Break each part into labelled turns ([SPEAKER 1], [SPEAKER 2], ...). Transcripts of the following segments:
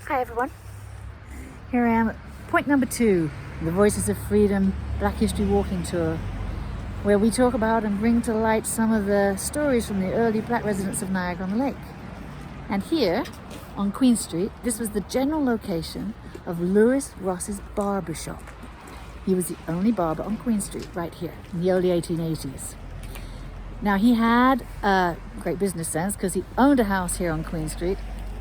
[SPEAKER 1] Hi everyone. Here I am at point number 2, the Voices of Freedom Black History Walking Tour, where we talk about and bring to light some of the stories from the early black residents of Niagara-on-the-Lake. And here on Queen Street, this was the general location of Lewis Ross's Barbershop. He was the only barber on Queen Street right here in the early 1880s. Now he had a great business sense because he owned a house here on Queen Street,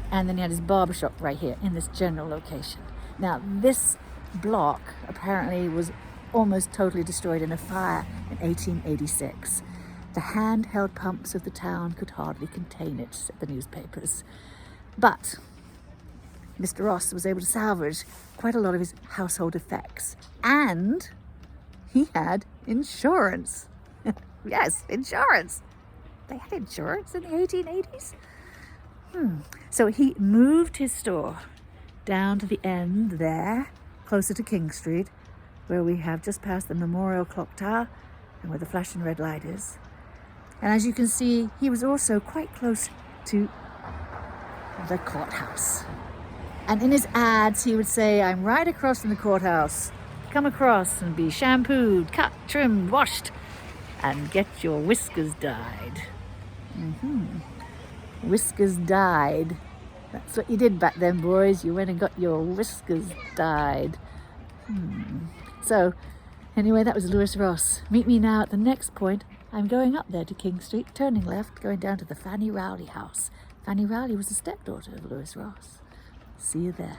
[SPEAKER 1] and then he had his barbershop right here in this general location. Now this block apparently was almost totally destroyed in a fire in 1886. The handheld pumps of the town could hardly contain it, said the newspapers. But Mr. Ross was able to salvage quite a lot of his household effects, and he had insurance. Yes, insurance. They had insurance in the 1880s. So he moved his store down to the end there, closer to King Street, where we have just passed the Memorial Clock Tower and where the flashing red light is. And as you can see, he was also quite close to the courthouse. And in his ads, he would say, "I'm right across from the courthouse. Come across and be shampooed, cut, trimmed, washed, and get your whiskers dyed." Whiskers dyed. That's what you did back then, boys. You went and got your whiskers dyed. So, anyway, that was Lewis Ross. Meet me now at the next point. I'm going up there to King Street, turning left, going down to the Fanny Rowley house. Fanny Rowley was the stepdaughter of Lewis Ross. See you there.